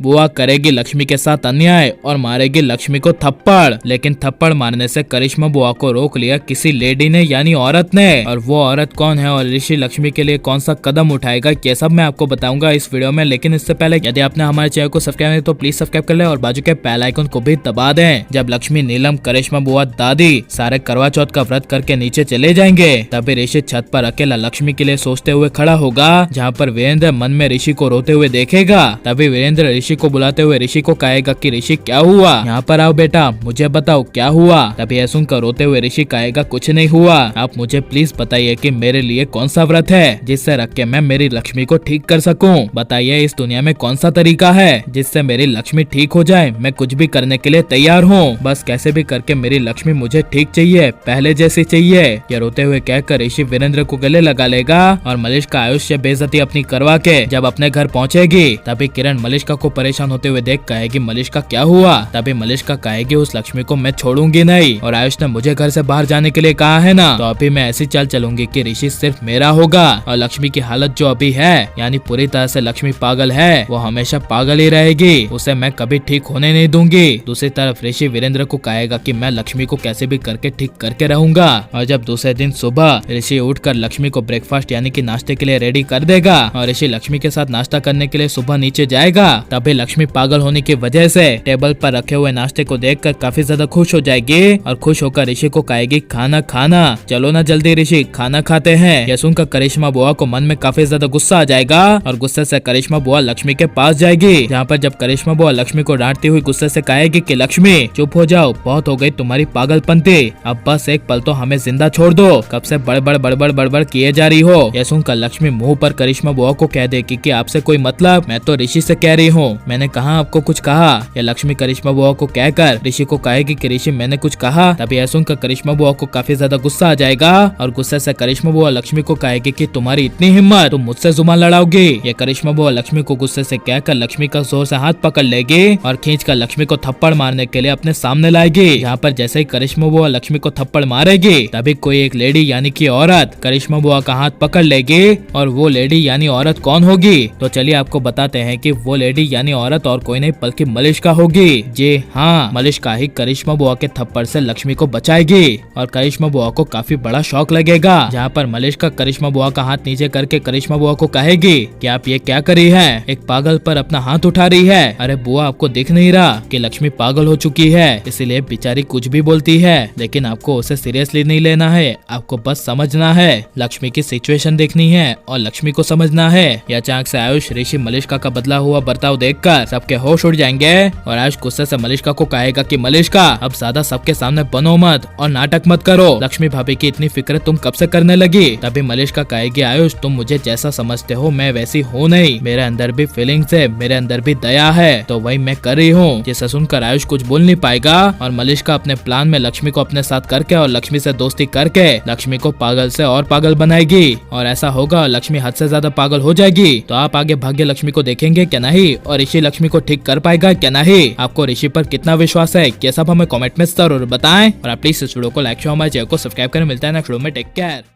बुआ करेगी लक्ष्मी के साथ अन्याय और मारेगी लक्ष्मी को थप्पड़। लेकिन थप्पड़ मारने से करिश्मा बुआ को रोक लिया किसी लेडी ने यानी औरत ने। और वो औरत कौन है और ऋषि लक्ष्मी के लिए कौन सा कदम उठाएगा ये सब मैं आपको बताऊंगा इस वीडियो में। लेकिन इससे पहले यदि आपने हमारे चैनल को सब्सक्राइब नहीं तो प्लीज सब्सक्राइब कर ले और बाजू के बेल आइकन को भी दबा दें। जब लक्ष्मी, नीलम, करिश्मा बुआ, दादी सारे करवा चौथ का व्रत करके नीचे चले जाएंगे तभी ऋषि छत पर अकेला लक्ष्मी के लिए सोचते हुए खड़ा होगा, जहाँ पर वीरेंद्र मन में ऋषि को रोते हुए देखेगा। तभी वीरेंद्र ऋषि को बुलाते हुए ऋषि को कहेगा कि ऋषि क्या हुआ, यहाँ पर आओ बेटा, मुझे बताओ क्या हुआ। तभी यह सुनकर रोते हुए ऋषि कहेगा कुछ नहीं हुआ, आप मुझे प्लीज बताइए कि मेरे लिए कौन सा व्रत है जिससे रख के मैं मेरी लक्ष्मी को ठीक कर सकूं। बताइए इस दुनिया में कौन सा तरीका है जिससे मेरी लक्ष्मी ठीक हो जाए। मैं कुछ भी करने के लिए तैयार हूँ, बस कैसे भी करके मेरी लक्ष्मी मुझे ठीक चाहिए, पहले जैसी चाहिए। यह रोते हुए कहकर ऋषि वीरेंद्र को गले लगा लेगा और मलिष्का आयुष्य बेइज्जती अपनी करवा के जब अपने घर पहुँचेगी तभी किरण मलिष्का को परेशान होते हुए देख कहेगी मलिष्का क्या हुआ। तभी मलिष्का कहेगी उस लक्ष्मी को मैं छोड़ूंगी नहीं और आयुष ने मुझे घर से बाहर जाने के लिए कहा है ना, तो अभी मैं ऐसी चाल चलूंगी कि ऋषि सिर्फ मेरा होगा और लक्ष्मी की हालत जो अभी है यानी पूरी तरह से लक्ष्मी पागल है, वो हमेशा पागल ही रहेगी, उसे मैं कभी ठीक होने नहीं दूंगी। दूसरी तरफ ऋषि वीरेंद्र को कहेगा कि मैं लक्ष्मी को कैसे भी करके ठीक करके रहूंगा। और जब दूसरे दिन सुबह ऋषि उठकर लक्ष्मी को ब्रेकफास्ट यानी कि नाश्ते के लिए रेडी कर देगा और ऋषि लक्ष्मी के साथ नाश्ता करने के लिए सुबह नीचे जाएगा तभी लक्ष्मी पागल होने की वजह से टेबल पर रखे हुए नाश्ते को देखकर काफी ज्यादा खुश हो जाएगी और खुश होकर ऋषि को कहेगी खाना खाना, चलो ना जल्दी ऋषि खाना खाते हैं। यह सुनकर करिश्मा बुआ को मन में काफी ज्यादा गुस्सा आ जाएगा और गुस्से से करिश्मा बुआ लक्ष्मी के पास जाएगी, जहाँ पर जब करिश्मा बुआ लक्ष्मी को डांटती हुई गुस्से से कहेगी कि लक्ष्मी चुप हो जाओ, बहुत हो गई तुम्हारी पागलपंती, अब बस एक पल तो हमें जिंदा छोड़ दो, कब से बड़बड़ किए जा रही हो। यह सुनकर लक्ष्मी मुंह पर करिश्मा बुआ को कह देगी कि आपसे कोई मतलब, मैं तो ऋषि से कह रही हूँ, मैंने कहा आपको कुछ कहा। यह लक्ष्मी करिश्मा बुआ को कहकर ऋषि को कहेगी कि ऋषि मैंने कुछ कहा। तभी यह सुनकर करिश्मा बुआ को काफी ज्यादा गुस्सा आ जाएगा और गुस्से से करिश्मा बुआ लक्ष्मी को कहेगी कि तुम्हारी इतनी हिम्मत, तुम मुझसे जुबान लड़ाओगी। ये करिश्मा बुआ लक्ष्मी को गुस्से से कहकर लक्ष्मी का जोर से हाथ पकड़ लेगी और खींचकर लक्ष्मी को थप्पड़ मारने के लिए अपने सामने लाएगी। यहाँ पर जैसे ही करिश्मा बुआ लक्ष्मी को थप्पड़ मारेगी तभी कोई एक लेडी यानी कि औरत करिश्मा बुआ का हाथ पकड़ लेगी और वो लेडी यानी औरत कौन होगी, तो चलिए आपको बताते हैं कि वो लेडी यानी औरत और कोई नहीं बल्कि मलिष्का होगी। जी हाँ, मलिष्का ही करिश्मा बुआ के थप्पड़ से लक्ष्मी को बचाएगी और करिश्मा बुआ को काफी बड़ा शौक लगेगा, जहाँ पर मलिष्का करिश्मा बुआ का हाथ नीचे करके करिश्मा बुआ को कहेगी कि आप ये क्या कर रही है, एक पागल पर अपना हाथ उठा रही है। अरे बुआ आपको दिख नहीं रहा कि लक्ष्मी पागल हो चुकी है, इसीलिए बेचारी कुछ भी बोलती है, लेकिन आपको उसे सीरियसली नहीं लेना है, आपको बस समझना है, लक्ष्मी की सिचुएशन देखनी है और लक्ष्मी को समझना है। यह अचानक से आयुष ऋषि मलिष्का का बदला हुआ बर्ताव देखकर सबके होश उड़ जाएंगे और आयुष गुस्से से मलिष्का को कहेगा कि मलिष्का अब ज्यादा सबके सामने बनो मत और नाटक मत करो, लक्ष्मी भाभी की इतनी फिक्र तुम कब से करने लगी। तभी मलिष्का कहेगी आयुष तुम मुझे जैसा समझते हो मैं वैसी हूँ नहीं, मेरे अंदर भी फीलिंग्स है, मेरे अंदर भी दया है, तो वही मैं कर रही हूँ। जिसे सुनकर आयुष कुछ बोल नहीं पाएगा और मलिष्का अपने प्लान में लक्ष्मी को अपने साथ करके और लक्ष्मी से दोस्ती करके लक्ष्मी को पागल से और पागल बनाएगी और ऐसा होगा और लक्ष्मी हद से ज्यादा पागल हो जाएगी। तो आप आगे भाग्य लक्ष्मी को देखेंगे क्या नहीं और ऋषि लक्ष्मी को ठीक कर पाएगा क्या नहीं, आपको ऋषि पर कितना विश्वास है, ये सब हमें कमेंट में जरूर बताएं और आप प्लीज इस वीडियो को लाइक, शेयर, हमारे चैनल को सब्सक्राइब करें। मिलता है नेक्स्ट वीडियो में, टेक केयर।